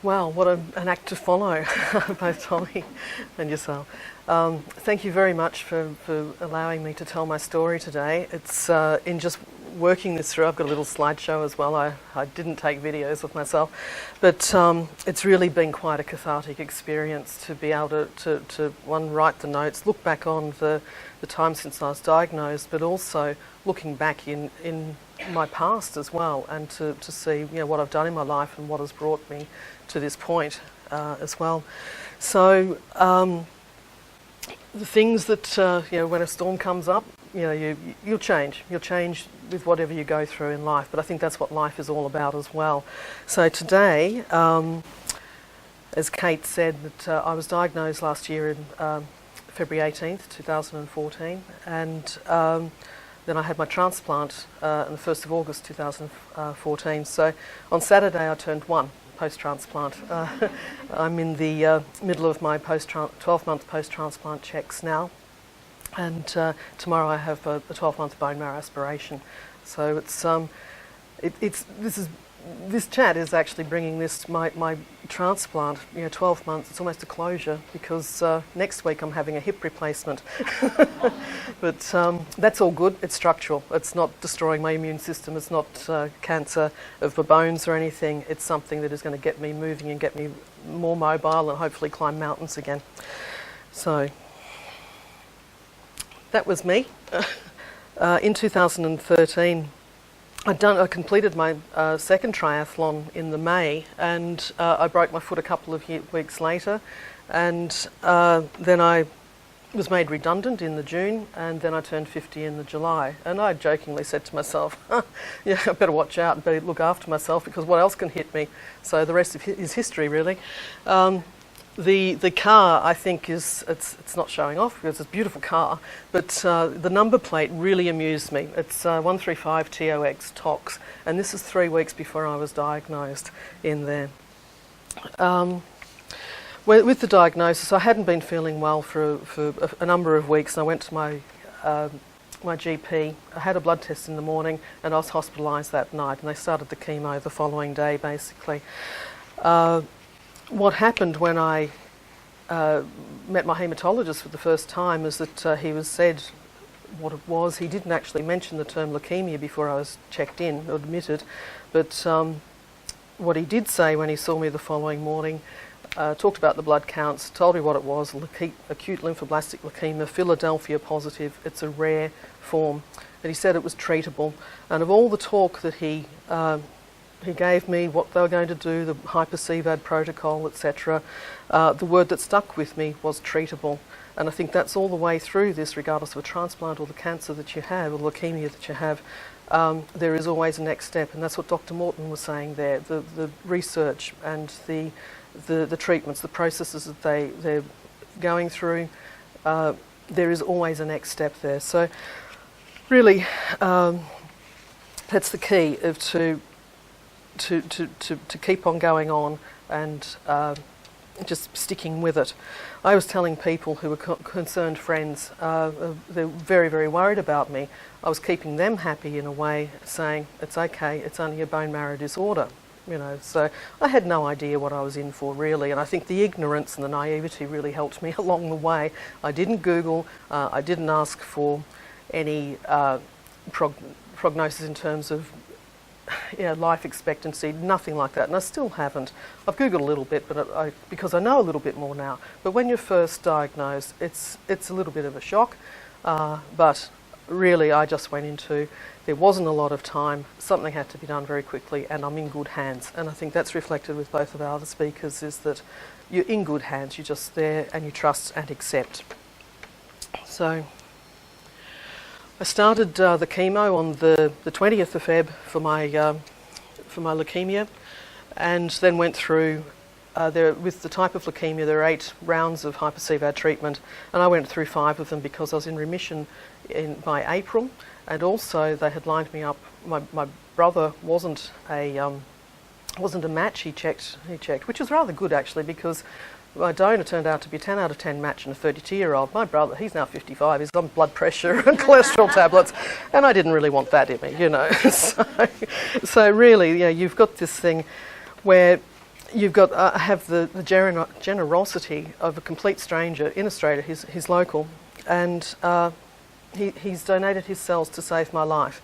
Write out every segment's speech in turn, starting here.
Wow, what an act to follow, both Tommy and yourself. Thank you very much for allowing me to tell my story today. It's in just working this through, I've got a little slideshow as well. I didn't take videos of myself, but it's really been quite a cathartic experience to be able to one, write the notes, look back on the time since I was diagnosed, but also looking back in my past as well, and to see what I've done in my life and what has brought me to this point as well. So the things that when a storm comes up, you'll change. You'll change with whatever you go through in life. But I think that's what life is all about as well. So today, as Kate said, that I was diagnosed last year in February 18th, 2014, and then I had my transplant on the 1st of August 2014. So on Saturday I turned 1 post-transplant. I'm in the middle of my 12-month post-transplant checks now, and tomorrow I have a 12-month bone marrow aspiration. So this chat is actually bringing this my transplant. 12 months. It's almost a closure, because next week I'm having a hip replacement. But that's all good. It's structural. It's not destroying my immune system. It's not cancer of the bones or anything. It's something that is going to get me moving and get me more mobile and hopefully climb mountains again. So that was me. In 2013. I completed my second triathlon in the May, and I broke my foot a couple of weeks later, and then I was made redundant in the June, and then I turned 50 in the July. And I jokingly said to myself, I better watch out and better look after myself, because what else can hit me? So the rest of is history, really. The car, I think, it's not showing off because it's a beautiful car, but the number plate really amused me. It's 135 TOX TOX, and this is 3 weeks before I was diagnosed in there. With the diagnosis, I hadn't been feeling well for a number of weeks, and I went to my GP. I had a blood test in the morning, and I was hospitalised that night, and they started the chemo the following day, basically. What happened when I met my haematologist for the first time is that he said what it was. He didn't actually mention the term leukemia before I was checked in or admitted, but what he did say when he saw me the following morning, talked about the blood counts, told me what it was: acute lymphoblastic leukemia, Philadelphia positive. It's a rare form, and he said it was treatable. And of all the talk that he gave me, what they were going to do, the hyper-CVAD protocol, etc. The word that stuck with me was treatable. And I think that's all the way through this, regardless of a transplant or the cancer that you have or leukemia that you have. There is always a next step, and that's what Dr. Morton was saying there. The research and the treatments, the processes that they're going through, there is always a next step there. So really, that's the key of to keep on going on and just sticking with it. I was telling people who were concerned friends, they're very, very worried about me. I was keeping them happy in a way, saying, it's okay, it's only a bone marrow disorder. So I had no idea what I was in for, really, and I think the ignorance and the naivety really helped me along the way. I didn't Google, I didn't ask for any prognosis in terms of life expectancy, nothing like that, and I still haven't. I've Googled a little bit, but because I know a little bit more now. But when you're first diagnosed, it's a little bit of a shock, but really I just went into, there wasn't a lot of time, something had to be done very quickly, and I'm in good hands. And I think that's reflected with both of our other speakers, is that you're in good hands, you're just there and you trust and accept. So I started the chemo on the 20th of Feb for my leukemia, and then went through, with the type of leukemia, there are 8 rounds of hyper-CVAD treatment, and I went through 5 of them because I was in remission by April, and also they had lined me up. My brother wasn't a match. He checked, which was rather good actually, because my donor turned out to be a 10 out of 10 match and a 32-year-old. My brother, he's now 55, he's on blood pressure and cholesterol tablets, and I didn't really want that in me, So really, you've got this thing where you've got have the generosity of a complete stranger in Australia. He's local, and he's donated his cells to save my life.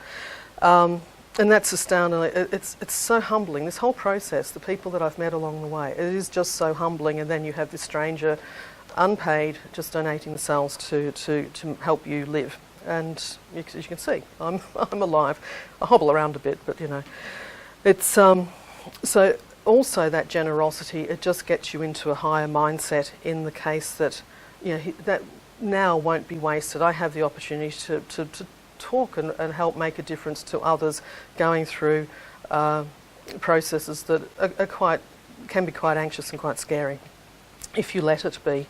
And that's astounding. It's so humbling. This whole process, the people that I've met along the way, it is just so humbling. And then you have this stranger, unpaid, just donating the cells to help you live. And as you can see, I'm alive. I hobble around a bit, but you know, it's so also that generosity. It just gets you into a higher mindset in the case that that now won't be wasted. I have the opportunity to talk and help make a difference to others going through processes that can be quite anxious and quite scary if you let it be.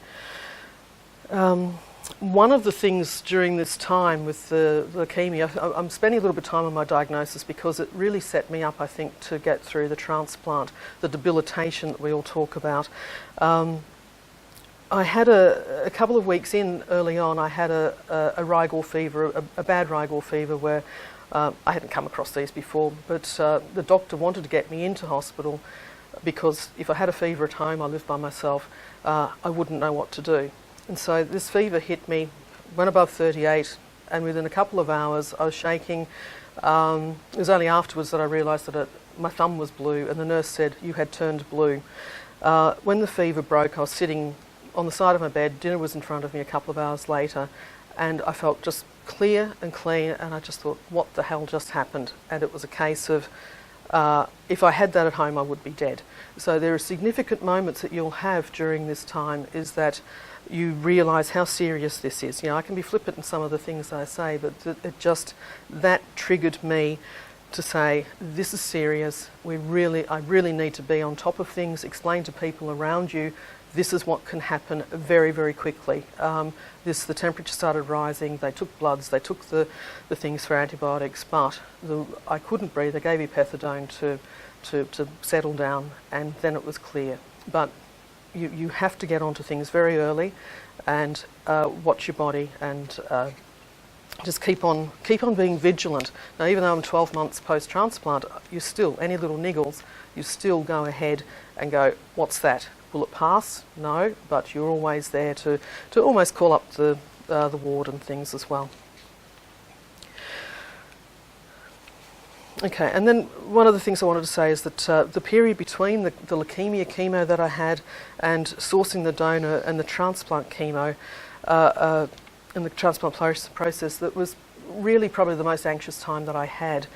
One of the things during this time with the leukemia, I'm spending a little bit of time on my diagnosis because it really set me up, I think, to get through the transplant, the debilitation that we all talk about. I had a couple of weeks in early on, I had a rigor fever, a bad rigor fever where I hadn't come across these before, but the doctor wanted to get me into hospital because if I had a fever at home, I lived by myself, I wouldn't know what to do. And so this fever hit me, went above 38, and within a couple of hours I was shaking. It was only afterwards that I realised that my thumb was blue, and the nurse said, "You had turned blue." When the fever broke, I was sitting on the side of my bed, dinner was in front of me a couple of hours later, and I felt just clear and clean, and I just thought, what the hell just happened? And it was a case of, if I had that at home, I would be dead. So there are significant moments that you'll have during this time, is that you realise how serious this is. I can be flippant in some of the things I say, but that triggered me to say, this is serious, I really need to be on top of things, explain to people around you, this is what can happen very, very quickly. The temperature started rising, they took bloods, they took the things for antibiotics, but I couldn't breathe. They gave me pethidone to settle down, and then it was clear. But you have to get onto things very early and watch your body and just keep on being vigilant. Now, even though I'm 12 months post-transplant, any little niggles, you still go ahead and go, what's that? Will it pass? No, but you're always there to almost call up the ward and things as well. Okay, and then one of the things I wanted to say is that the period between the leukaemia chemo that I had and sourcing the donor and the transplant chemo and the transplant process, that was really probably the most anxious time that I had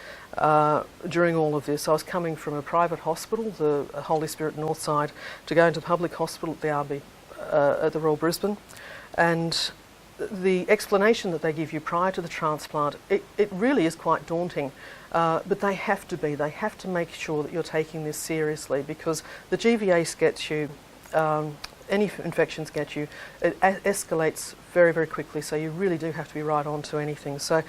during all of this. I was coming from a private hospital, the Holy Spirit Northside, to go into public hospital at the RB at the Royal Brisbane, and the explanation that they give you prior to the transplant, it really is quite daunting. But they have to make sure that you're taking this seriously, because the GVAs gets you, any infections get you, it escalates very, very quickly, so you really do have to be right on to anything. So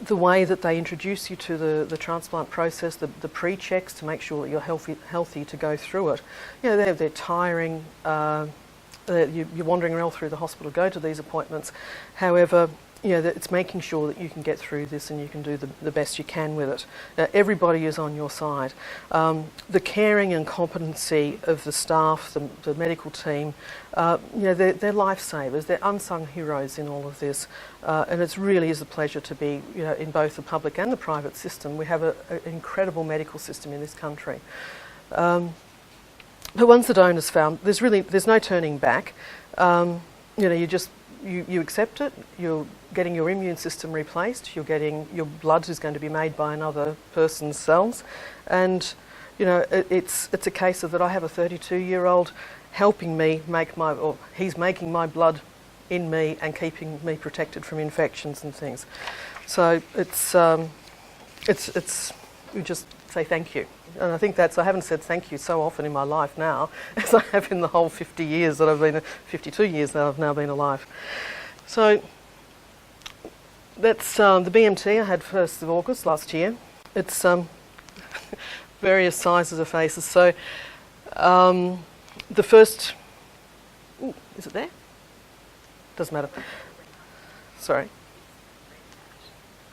the way that they introduce you to the transplant process, the pre-checks to make sure that you're healthy to go through it, they're tiring. You're wandering around through the hospital, go to these appointments. However, it's making sure that you can get through this and you can do the best you can with it. Everybody is on your side. The caring and competency of the staff, the medical team, they're lifesavers. They're unsung heroes in all of this, and it really is a pleasure to be, in both the public and the private system. We have an incredible medical system in this country. But once the donor's found, there's no turning back. You accept it. You're getting your immune system replaced. Your blood is going to be made by another person's cells, and it's a case of that. I have a 32-year-old helping me he's making my blood in me and keeping me protected from infections and things. So we just say thank you. And I think I haven't said thank you so often in my life now as I have in the whole 52 years that I've now been alive. So that's the BMT I had 1st of August last year. It's various sizes of faces. So the first, is it there? Doesn't matter. Sorry.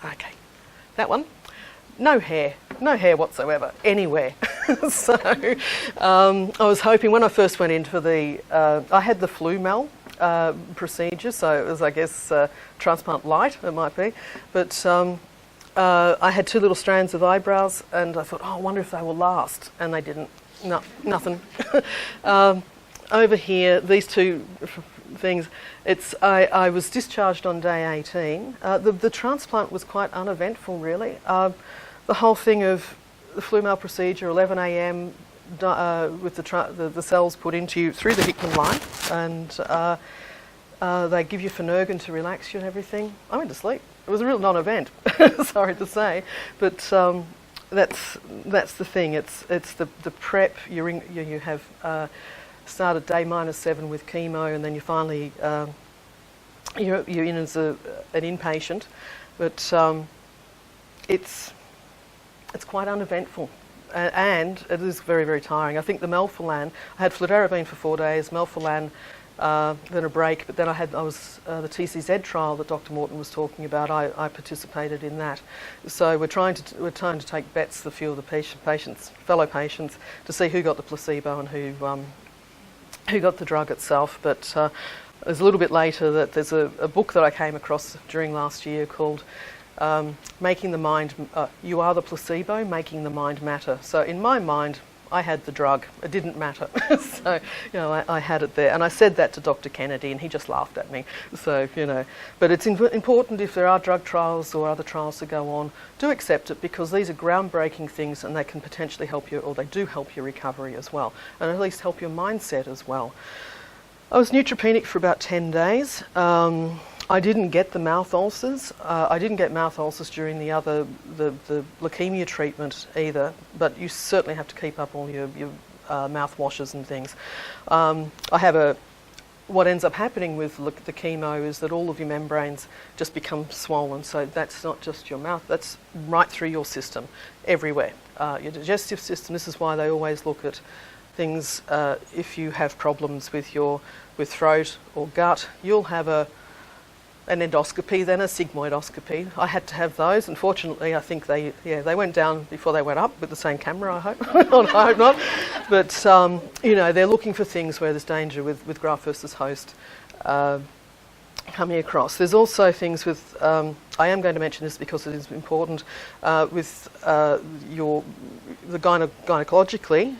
Okay, that one. no hair whatsoever, anywhere. So I was hoping, when I first went in for I had the flu mal procedure, so it was, I guess, transplant light, it might be. But I had 2 little strands of eyebrows, and I thought, oh, I wonder if they will last. And they didn't. No, nothing. Over here, these 2 things, I was discharged on day 18. The transplant was quite uneventful, really. The whole thing of the flu mal procedure, 11 a.m, with the cells put into you through the Hickman line, and they give you Phenergan to relax you and everything. I went to sleep. It was a real non-event, sorry to say, but that's the thing. It's the prep. You have started day -7 with chemo, and then you finally you're in as an inpatient, but it's quite uneventful. And it is very, very tiring. I think the melphalan, I had fludarabine for 4 days, melphalan, then a break, but then I was the TCZ trial that Dr. Morton was talking about. I participated in that. So we're trying to take bets, a few of the fellow patients, to see who got the placebo and who got the drug itself. But it was a little bit later that there's a book that I came across during last year called Making the Mind, You Are the Placebo, Making the Mind Matter. So in my mind, I had the drug. It didn't matter. So, I had it there. And I said that to Dr. Kennedy, and he just laughed at me. So, but it's important, if there are drug trials or other trials to go on, do accept it, because these are groundbreaking things, and they can potentially help you, or they do help your recovery as well, and at least help your mindset as well. I was neutropenic for about 10 days. I didn't get the mouth ulcers. I didn't get mouth ulcers during the leukaemia treatment either, but you certainly have to keep up all your mouth washes and things. What ends up happening with the chemo is that all of your membranes just become swollen, so that's not just your mouth, that's right through your system, everywhere. Your digestive system, this is why they always look at things, if you have problems with throat or gut, you'll have an endoscopy, then a sigmoidoscopy. I had to have those. Unfortunately, I think they went down before they went up with the same camera, I hope. I hope not. But, they're looking for things where there's danger with graft versus host coming across. There's also things with, I am going to mention this because it is important, with gynecologically,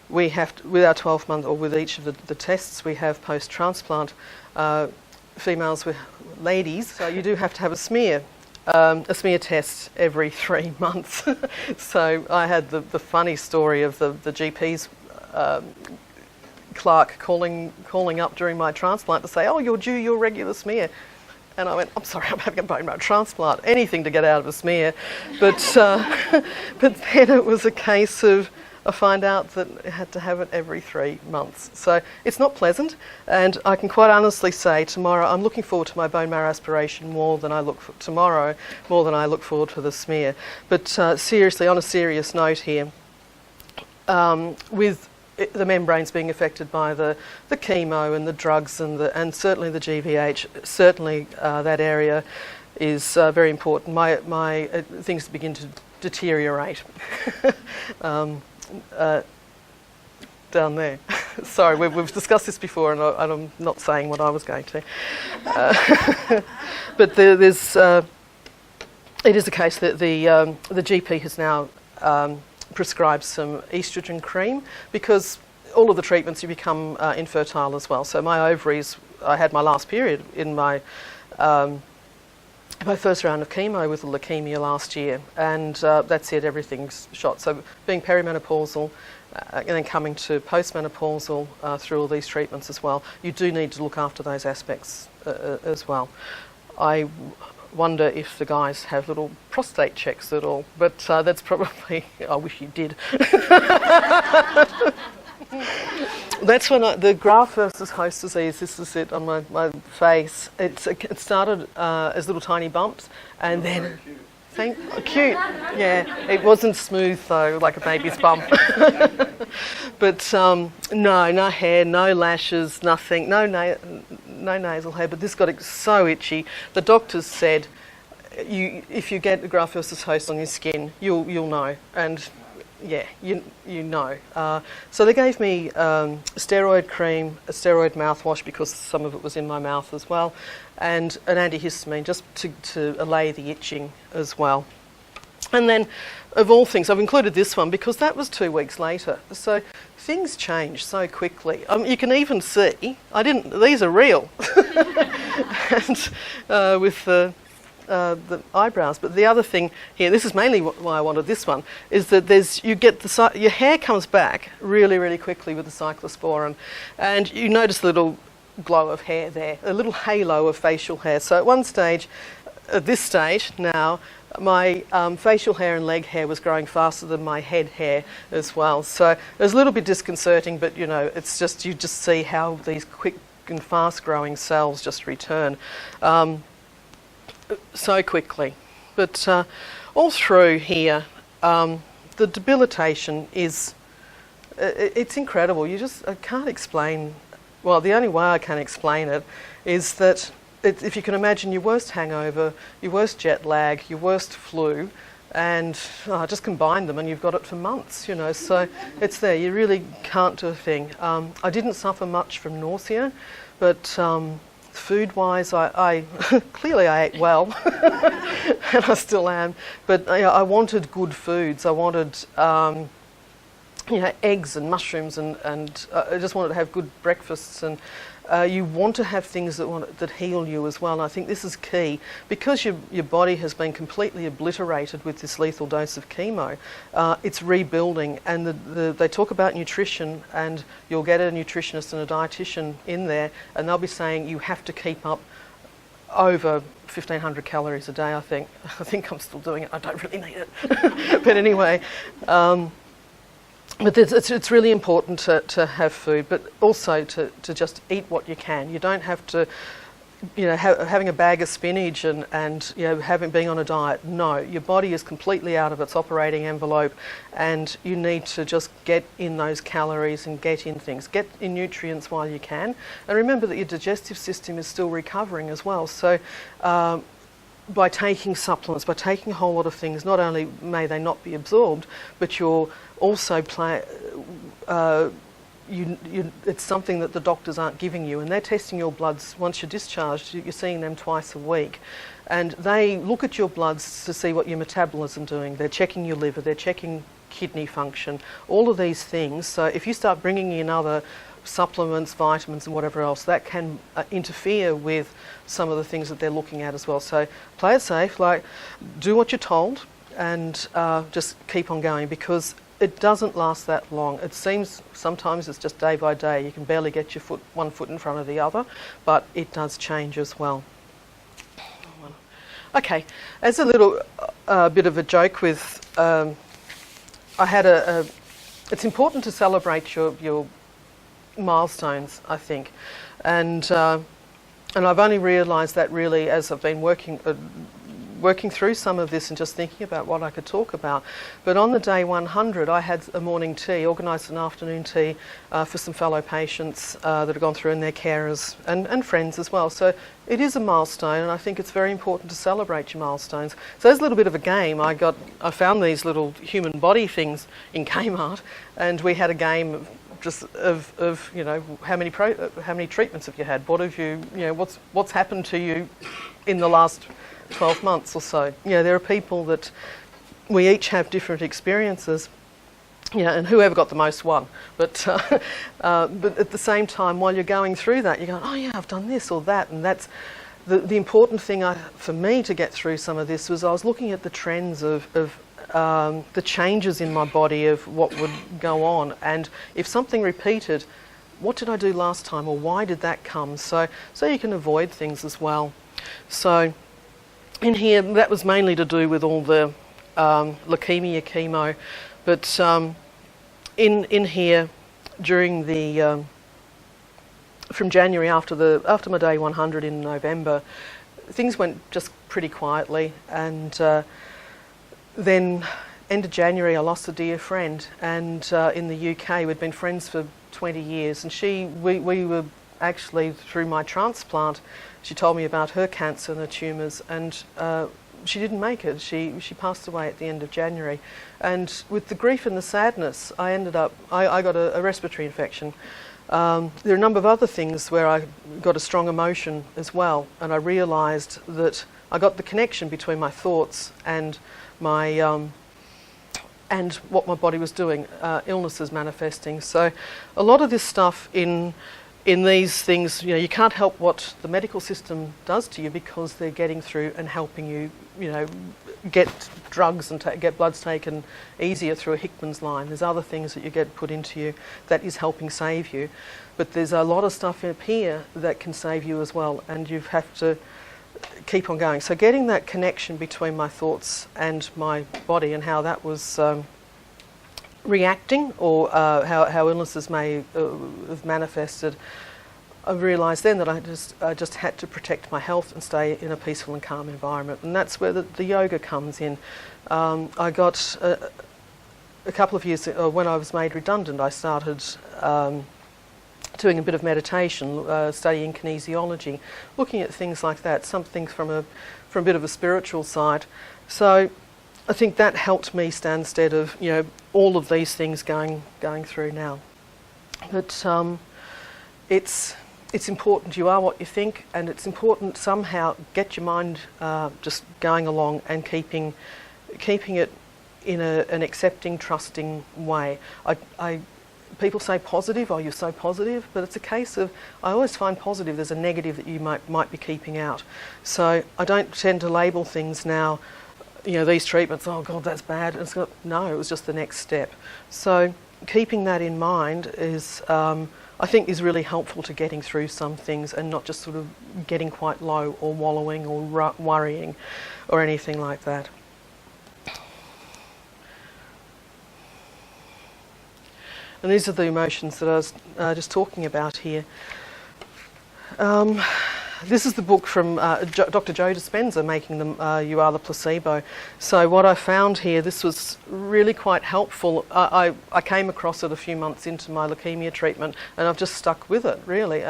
we have to, with our 12-month, or with each of the tests we have post-transplant, females with ladies, so you do have to have a smear test every 3 months. So I had the funny story of the GP's clerk calling up during my transplant to say, oh, you're due your regular smear. And I went, I'm sorry, I'm having a bone marrow transplant. Anything to get out of a smear. But then it was a case of, I find out that I had to have it every 3 months. So it's not pleasant, and I can quite honestly say tomorrow I'm looking forward to my bone marrow aspiration more than I look forward to the smear. But seriously, on a serious note here, with the membranes being affected by the chemo and the drugs and certainly the GVH, certainly that area is very important. My things begin to deteriorate. Down there. Sorry, we've discussed this before, and I'm not saying what I was going to. But it is a case that the GP has now prescribed some estrogen cream, because all of the treatments you become infertile as well. So my ovaries, I had my last period in my first round of chemo with leukaemia last year, and that's it, everything's shot. So being perimenopausal and then coming to postmenopausal through all these treatments as well, you do need to look after those aspects as well. I wonder if the guys have little prostate checks at all, but that's probably, I wish you did. That's when the graft versus host disease, this is it on my face. It started as little tiny bumps, and then acute. Yeah, it wasn't smooth though, like a baby's bump. But no hair, no lashes, nothing, no nasal hair. But this got so itchy. The doctors said if you get the graft versus host on your skin, you'll know, and yeah, you know. So they gave me steroid cream, a steroid mouthwash because some of it was in my mouth as well, and an antihistamine just to allay the itching as well. And then, of all things, I've included this one because that was 2 weeks later. So things change so quickly. You can even see, these are real, and with the eyebrows. But the other thing here, this is mainly why I wanted this one, is that your hair comes back really, really quickly with the cyclosporin, and you notice a little glow of hair there, a little halo of facial hair. So at this stage now, my facial hair and leg hair was growing faster than my head hair as well. So it was a little bit disconcerting, but it's just, you just see how these quick and fast growing cells just return so quickly. But all through here, the debilitation it's incredible. I can't explain, well, the only way I can explain it is that if you can imagine your worst hangover, your worst jet lag, your worst flu, and just combine them and you've got it for months, so it's there. You really can't do a thing. I didn't suffer much from nausea, but food-wise, I clearly I ate well, and I still am, but I wanted good foods. I wanted eggs and mushrooms, and I just wanted to have good breakfasts, and you want to have things that heal you as well. And I think this is key because your body has been completely obliterated with this lethal dose of chemo. It's rebuilding, and they talk about nutrition, and you'll get a nutritionist and a dietitian in there, and they'll be saying you have to keep up over 1,500 calories a day. I think I'm still doing it. I don't really need it, but anyway. But it's really important to have food, but also to just eat what you can. You don't have to, having a bag of spinach and being on a diet. No, your body is completely out of its operating envelope, and you need to just get in those calories and get in things. Get in nutrients while you can, and remember that your digestive system is still recovering as well. So by taking supplements, by taking a whole lot of things, not only may they not be absorbed, but you're also it's something that the doctors aren't giving you, and they're testing your bloods once you're discharged. You're seeing them twice a week, and they look at your bloods to see what your metabolism is doing. They're checking your liver, they're checking kidney function, all of these things. So if you start bringing in other supplements, vitamins and whatever else, that can interfere with some of the things that they're looking at as well. So play it safe, do what you're told, and just keep on going, because it doesn't last that long. It seems sometimes it's just day by day. You can barely get one foot in front of the other, but it does change as well. Okay, as a little bit of a joke with, I had it's important to celebrate your milestones, I think, and I've only realised that really as I've been working through some of this and just thinking about what I could talk about. But on the day 100, I had a morning tea, organised an afternoon tea for some fellow patients that have gone through, and their carers and friends as well. So it is a milestone, and I think it's very important to celebrate your milestones. So there's a little bit of a game. I found these little human body things in Kmart, and we had a game of how many treatments have you had? What have you what's happened to you in the last 12 months or so. There are people that we each have different experiences, and whoever got the most won. But at the same time, while you're going through that, you're going, oh yeah, I've done this or that, and that's the important thing for me to get through some of this was I was looking at the trends of the changes in my body of what would go on, and if something repeated, what did I do last time, or why did that come? So you can avoid things as well. So in here, that was mainly to do with all the leukaemia chemo, but in here during the from January after my day 100 in November, things went just pretty quietly, and then end of January I lost a dear friend, and in the UK we'd been friends for 20 years, and we were actually, through my transplant, she told me about her cancer and her tumours, and she didn't make it. She passed away at the end of January. And with the grief and the sadness, I got a respiratory infection. There are a number of other things where I got a strong emotion as well, and I realised that I got the connection between my thoughts and my and what my body was doing, illnesses manifesting. So a lot of this stuff in these things, you can't help what the medical system does to you because they're getting through and helping you, get drugs and get bloods taken easier through a Hickman's line. There's other things that you get put into you that is helping save you. But there's a lot of stuff up here that can save you as well, and you have to keep on going. So getting that connection between my thoughts and my body and how that was reacting, or how illnesses may have manifested, I realised then that I just had to protect my health and stay in a peaceful and calm environment, and that's where the yoga comes in. I got a couple of years when I was made redundant, I started doing a bit of meditation, studying kinesiology, looking at things like that, something from a bit of a spiritual side. So I think that helped me stand stead of all of these things going through now. But it's important. You are what you think, and it's important somehow get your mind just going along and keeping it in an accepting, trusting way. People say positive, oh, you're so positive, but it's a case of, I always find positive there's a negative that you might be keeping out. So I don't tend to label things now, these treatments, oh God, that's bad. No, it was just the next step. So keeping that in mind is, I think, is really helpful to getting through some things and not just sort of getting quite low or wallowing or worrying or anything like that. And these are the emotions that I was just talking about here. This is the book from Dr. Joe Dispenza, Making Them You Are the Placebo. So what I found here, this was really quite helpful. I came across it a few months into my leukemia treatment, and I've just stuck with it, really.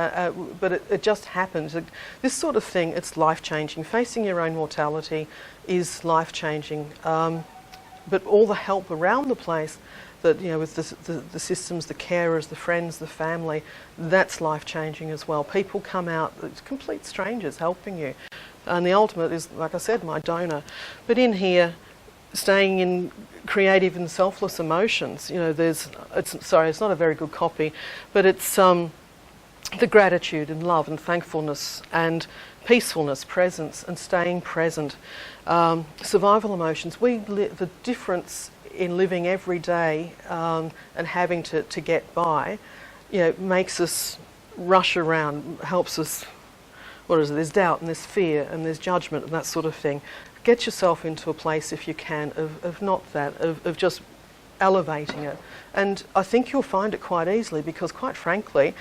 But it just happened. This sort of thing, it's life-changing. Facing your own mortality is life-changing. But all the help around the place, that with the systems, the carers, the friends, the family, that's life-changing as well. People come out, it's complete strangers helping you. And the ultimate is, like I said, my donor. But in here, staying in creative and selfless emotions, it's not a very good copy, but it's the gratitude and love and thankfulness and peacefulness, presence and staying present. Survival emotions, the difference in living every day and having to get by, makes us rush around, helps us, there's doubt and there's fear and there's judgment and that sort of thing. Get yourself into a place, if you can, of not that, of just elevating it. And I think you'll find it quite easily because, quite frankly,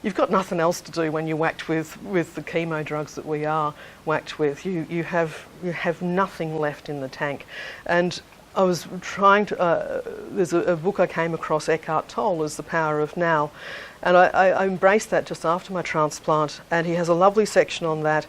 you've got nothing else to do when you're whacked with the chemo drugs that we are whacked with. You have nothing left in the tank. And I was trying to, there's a book I came across, Eckhart Tolle's The Power of Now, and I embraced that just after my transplant, and he has a lovely section on that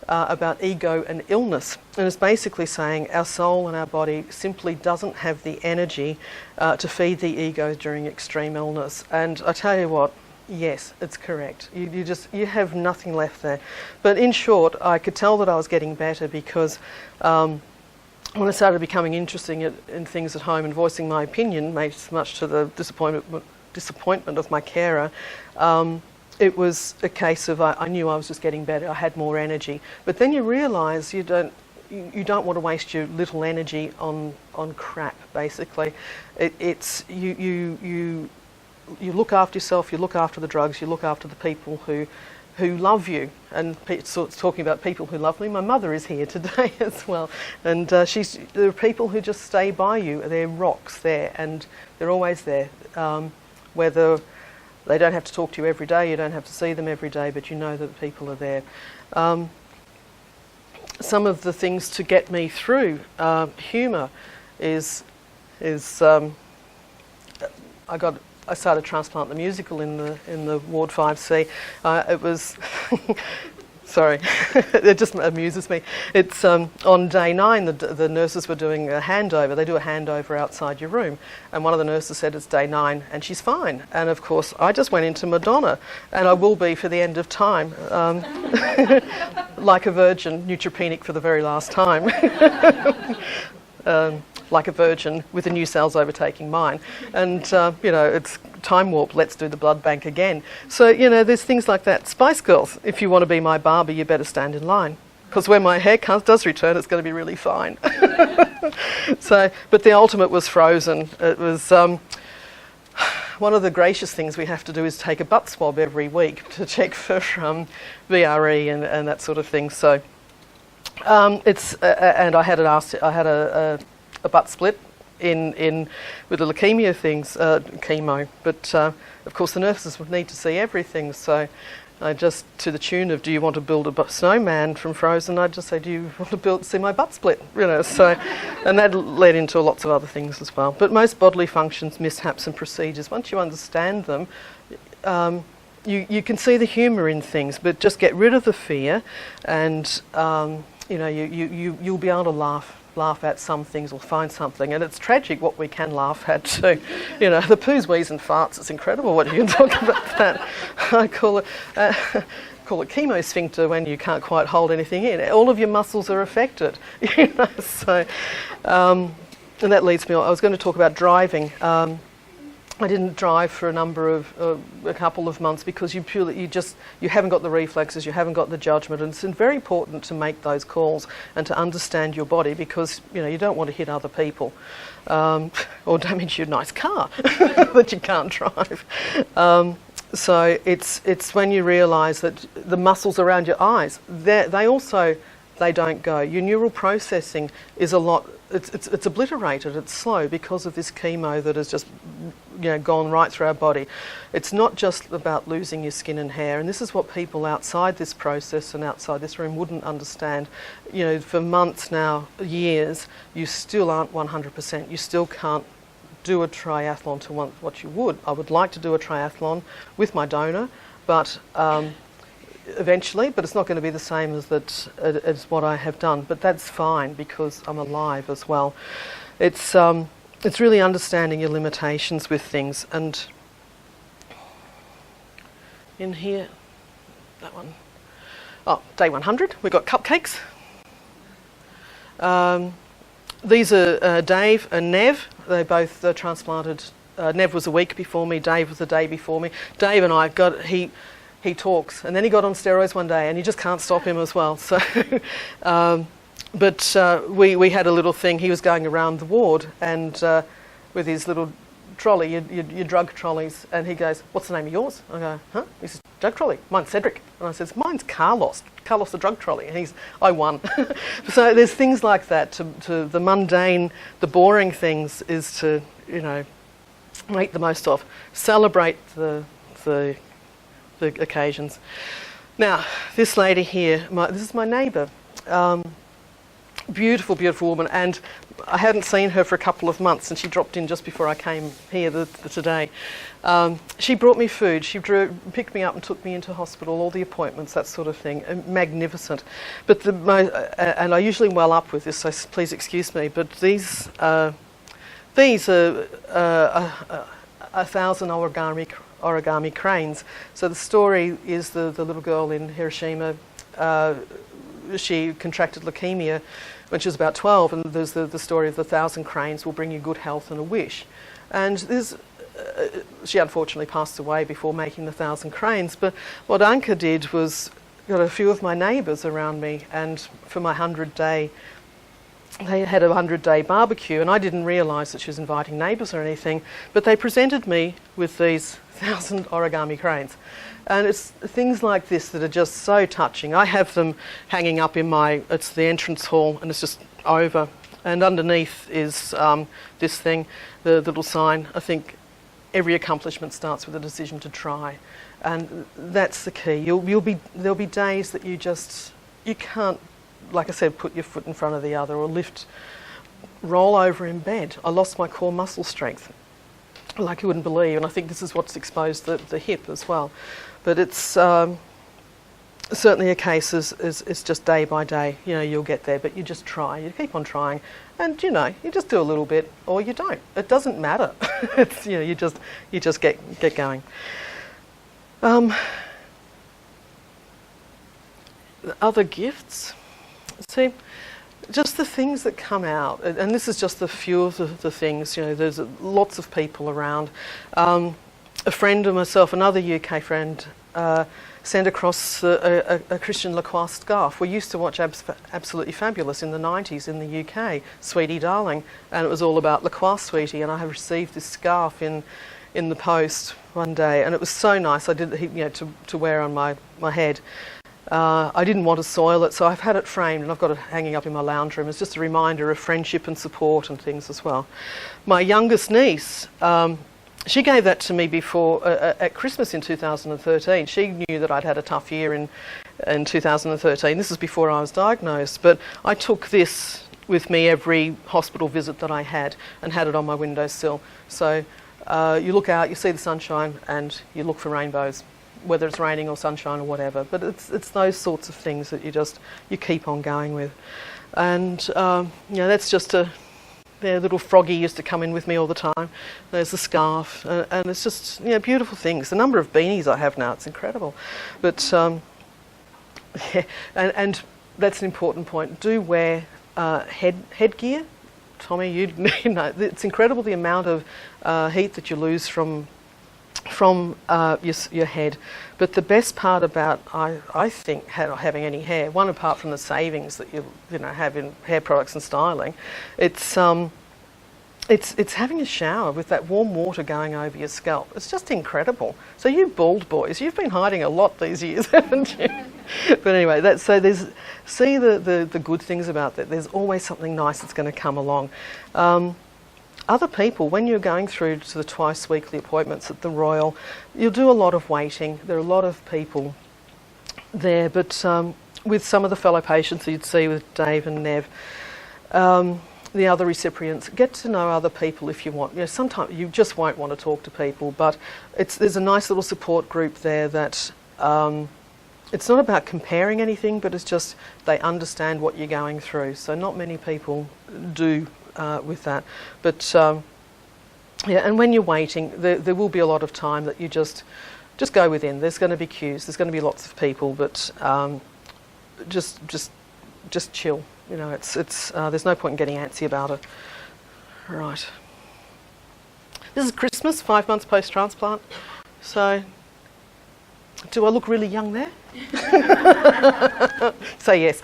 about ego and illness, and it's basically saying our soul and our body simply doesn't have the energy to feed the ego during extreme illness. And I tell you what, yes, it's correct. You have nothing left there. But in short, I could tell that I was getting better because when I started becoming interested in things at home and voicing my opinion, much to the disappointment of my carer, it was a case of I knew I was just getting better. I had more energy. But then you realise you don't want to waste your little energy on crap. Basically, you look after yourself. You look after the drugs. You look after the people who love you, and talking about people who love me, my mother is here today as well, and there are people who just stay by you. They're rocks there, and they're always there, whether they don't have to talk to you every day, you don't have to see them every day, but you know that people are there. Some of the things to get me through, humour is I started Transplant the musical in the Ward 5C. It was Sorry, it just amuses me. It's on day 9, the nurses were doing a handover. They do a handover outside your room, and one of the nurses said it's day 9 and she's fine. And of course, I just went into Madonna, and I will be for the end of time, like a virgin, neutropenic for the very last time. Like a virgin with the new cells overtaking mine. And, it's time warp, let's do the blood bank again. So, there's things like that. Spice Girls, if you want to be my Barbie, you better stand in line. Because when my hair does return, it's going to be really fine. But the ultimate was frozen. It was... one of the gracious things we have to do is take a butt swab every week to check for VRE and that sort of thing. So, and I had a butt split in with the leukemia things, chemo. But of course the nurses would need to see everything. So I just, to the tune of, do you want to build a snowman from Frozen? I'd just say, do you want to see my butt split? So, and that led into lots of other things as well. But most bodily functions, mishaps and procedures, once you understand them, you can see the humour in things, but just get rid of the fear, and you'll be able to laugh at some things or find something. And it's tragic what we can laugh at too. The poos, wheeze and farts, it's incredible what you can talk about that. I call it chemo sphincter when you can't quite hold anything in. All of your muscles are affected. So, and that leads me on. I was going to talk about driving. I didn't drive for a couple of months because you haven't got the reflexes, you haven't got the judgment, and it's very important to make those calls and to understand your body, because you don't want to hit other people or damage your nice car that you can't drive. So it's when you realise that the muscles around your eyes, they don't go. Your neural processing is a lot. It's obliterated. It's slow because of this chemo that has just gone right through our body. It's not just about losing your skin and hair, and this is what people outside this process and outside this room wouldn't understand. For months now, years, you still aren't 100%. You still can't do a triathlon to what you would. I would like to do a triathlon with my donor, but eventually, but it's not going to be the same as what I have done. But that's fine because I'm alive as well. It's really understanding your limitations with things. And in here, that one. Oh, day 100, we've got cupcakes. These are Dave and Nev. They both transplanted. Nev was a week before me. Dave was a day before me. Dave and I he talks, and then he got on steroids one day, and you just can't stop him as well. So, we had a little thing. He was going around the ward, and with his little trolley, your drug trolleys, and he goes, "What's the name of yours?" I go, "Huh?" He says, "Drug trolley." "Mine's Cedric." And I says, "Mine's Carlos the drug trolley." And I won. So there's things like that. To the mundane, the boring things is to make the most of, celebrate the occasions. Now, this lady here, this is my neighbour. Beautiful, beautiful woman, and I hadn't seen her for a couple of months, and she dropped in just before I came here today. She brought me food. She picked me up and took me into hospital, all the appointments, that sort of thing. Magnificent. But and I usually well up with this, so please excuse me, but these are 1,000 origami cranes. So the story is the little girl in Hiroshima, she contracted leukemia when she was about 12, and there's the story of the 1,000 cranes will bring you good health and a wish. And she unfortunately passed away before making the 1,000 cranes, but what Anka did was got a few of my neighbours around me, and for my 100-day, they had a 100-day barbecue, and I didn't realise that she was inviting neighbours or anything, but they presented me with these 1,000 origami cranes. And it's things like this that are just so touching. I have them hanging up in it's the entrance hall, and it's just over. And underneath is this thing, the little sign. I think every accomplishment starts with a decision to try. And that's the key. There'll be days that you can't, like I said, put your foot in front of the other or roll over in bed. I lost my core muscle strength, like you wouldn't believe, and I think this is what's exposed the hip as well. But it's certainly a case is just day by day. You know, you'll get there, but you just try. You keep on trying, and you know, you just do a little bit, or you don't. It doesn't matter. It's, you know, you just get going. Other gifts. See, just the things that come out, and this is just a few of the things. You know, there's lots of people around. A friend of myself, another UK friend, sent across a Christian Lacroix scarf. We used to watch Absolutely Fabulous in the 90s in the UK, Sweetie Darling, and it was all about Lacroix Sweetie, and I have received this scarf in the post one day, and it was so nice. I did, you know, to wear on my head. I didn't want to soil it, so I've had it framed and I've got it hanging up in my lounge room. It's just a reminder of friendship and support and things as well. My youngest niece, she gave that to me before at Christmas in 2013. She knew that I'd had a tough year in 2013. This is before I was diagnosed, but I took this with me every hospital visit that I had and had it on my windowsill. So you look out, you see the sunshine, and you look for rainbows, whether it's raining or sunshine or whatever. But it's those sorts of things that you keep on going with. And you know, that's just little Froggy used to come in with me all the time. There's the scarf, and it's just, you know, beautiful things. The number of beanies I have now, it's incredible. But yeah, and that's an important point. Do wear headgear. Tommy, you know, it's incredible the amount of heat that you lose from your head. But the best part about, I think, having any hair, one apart from the savings that you know have in hair products and styling, it's having a shower with that warm water going over your scalp. It's just incredible. So you bald boys, you've been hiding a lot these years, haven't you? But anyway, see the good things about that. There's always something nice that's going to come along. Other people, when you're going through to the twice weekly appointments at the Royal, you'll do a lot of waiting. There are a lot of people there, but with some of the fellow patients you'd see with Dave and Nev, the other recipients, get to know other people if you want. You know, sometimes you just won't want to talk to people, but there's a nice little support group there that it's not about comparing anything, but it's just they understand what you're going through. So not many people do with that, but yeah. And when you're waiting, there will be a lot of time that you just go within. There's going to be queues. There's going to be lots of people, but just chill. You know, it's there's no point in getting antsy about it. Right. This is Christmas, 5 months post-transplant. So, do I look really young there? Say yes.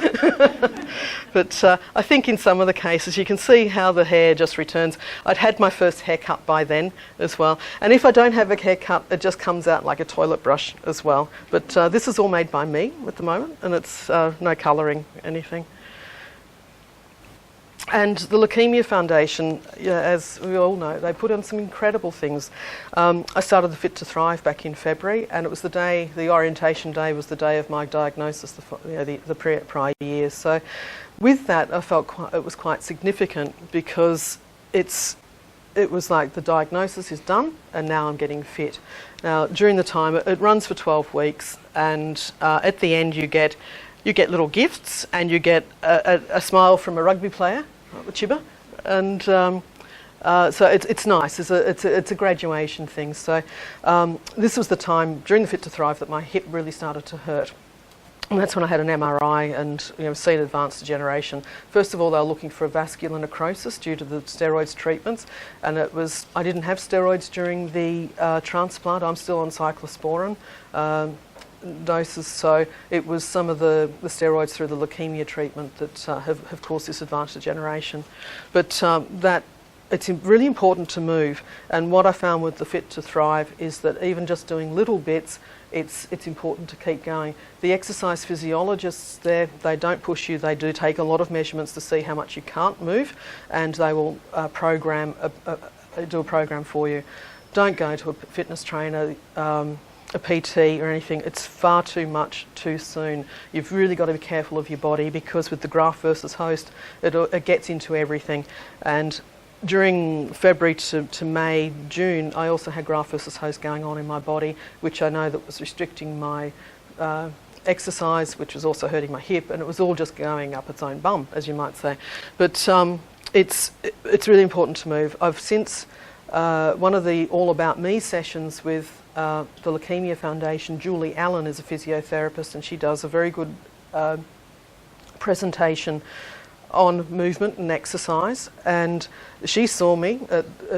But I think in some of the cases you can see how the hair just returns. I'd had my first haircut by then as well. And if I don't have a haircut, it just comes out like a toilet brush as well. But this is all made by me at the moment, and it's no colouring, anything. And the Leukaemia Foundation, yeah, as we all know, they put on some incredible things. I started the Fit to Thrive back in February, and it was the orientation day was the day of my diagnosis, the prior year. So with that, I felt it was quite significant because it was like the diagnosis is done, and now I'm getting fit. Now, during the time, it runs for 12 weeks, and at the end you get little gifts, and you get a smile from a rugby player, the chibber, and so it's nice. It's a graduation thing. So this was the time during the Fit to Thrive that my hip really started to hurt. And that's when I had an MRI and seen advanced degeneration. First of all, they were looking for a vascular necrosis due to the steroids treatments, and I didn't have steroids during the transplant. I'm still on cyclosporin doses, so it was some of the steroids through the leukemia treatment that have caused this advanced degeneration. But it's really important to move, and what I found with the Fit to Thrive is that even just doing little bits, it's important to keep going. The exercise physiologists there, they don't push you. They do take a lot of measurements to see how much you can't move, and they will do a program for you. Don't go to a fitness trainer, a PT or anything. It's far too much too soon. You've really got to be careful of your body, because with the graft versus host, it gets into everything. And during February to May, June, I also had graft versus host going on in my body, which I know that was restricting my exercise, which was also hurting my hip, and it was all just going up its own bum, as you might say. But it's really important to move. I've since one of the All About Me sessions with the Leukaemia Foundation, Julie Allen is a physiotherapist, and she does a very good presentation on movement and exercise. And she saw me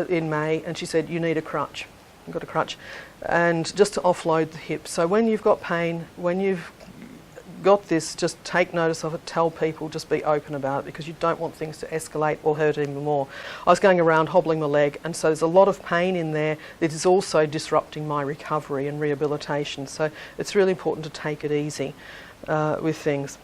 in May, and she said, "You need a crutch." I've got a crutch, and just to offload the hip. So when you've got pain, when you've got this, just take notice of it, tell people, just be open about it, because you don't want things to escalate or hurt even more. I was going around hobbling my leg, and so there's a lot of pain in there that is also disrupting my recovery and rehabilitation. So it's really important to take it easy with things.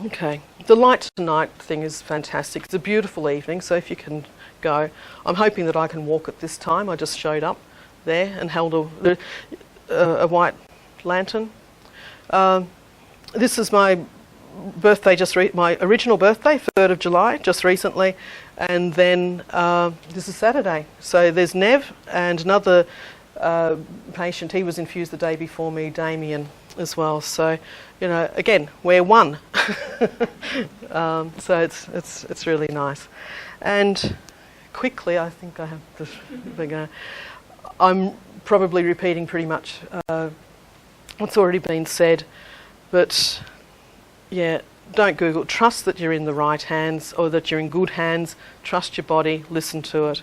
Okay, the light tonight thing is fantastic. It's a beautiful evening, so if you can go. I'm hoping that I can walk at this time. I just showed up there and held a white lantern. This is my birthday, my original birthday, 3rd of July, just recently, and then this is Saturday. So there's Nev and another patient. He was infused the day before me, Damien, as well. So, you know, again, we're one. So it's really nice. And quickly, I think I have to begin. I'm probably repeating pretty much what's already been said, but yeah, don't Google. Trust that you're in the right hands, or that you're in good hands. Trust your body, listen to it.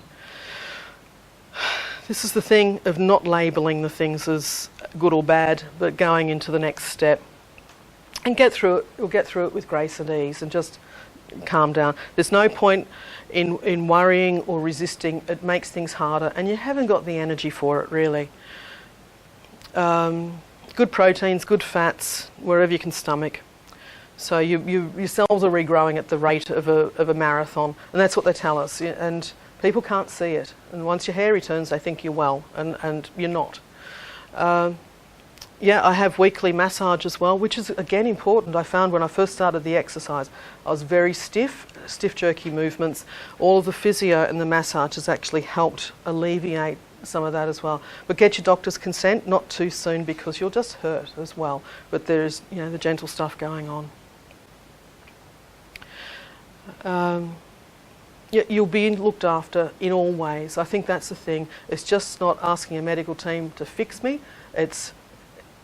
This is the thing of not labelling the things as good or bad, but going into the next step. And get through it. You'll get through it with grace and ease, and just calm down. There's no point in worrying or resisting. It makes things harder, and you haven't got the energy for it, really. Good proteins, good fats, wherever you can stomach. So your cells are regrowing at the rate of a marathon, and that's what they tell us. And people can't see it. And once your hair returns, they think you're well, and you're not. Yeah, I have weekly massage as well, which is, again, important. I found when I first started the exercise, I was very stiff, jerky movements. All of the physio and the massage has actually helped alleviate some of that as well. But get your doctor's consent, not too soon, because you'll just hurt as well. But there's, you know, the gentle stuff going on. You'll be looked after in all ways. I think that's the thing. It's just not asking a medical team to fix me. It's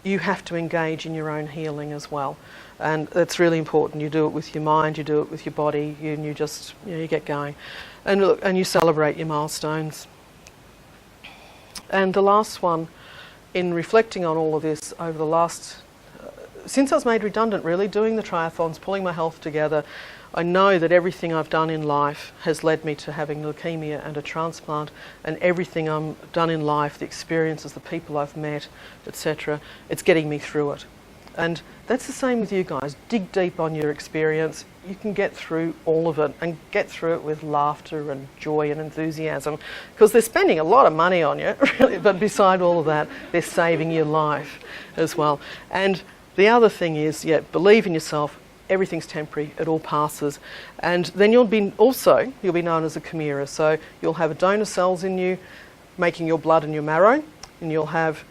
you have to engage in your own healing as well, and that's really important. You do it with your mind, you do it with your body, and you just, you know, you get going, and look, and you celebrate your milestones. And the last one, in reflecting on all of this over the last, since I was made redundant, really doing the triathlons, pulling my health together, I know that everything I've done in life has led me to having leukemia and a transplant, and everything I've done in life, the experiences, the people I've met, etc., it's getting me through it. And that's the same with you guys. Dig deep on your experience. You can get through all of it, and get through it with laughter and joy and enthusiasm, because they're spending a lot of money on you, really, but beside all of that, they're saving your life as well. And the other thing is, yeah, believe in yourself. Everything's temporary, it all passes. And then you'll be known as a chimera. So you'll have donor cells in you making your blood and your marrow, and you'll have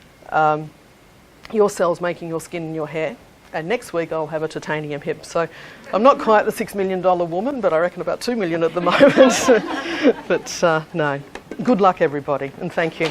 your cells making your skin and your hair. And next week I'll have a titanium hip. So I'm not quite the $6 million woman, but I reckon about $2 million at the moment. But no, good luck everybody, and thank you.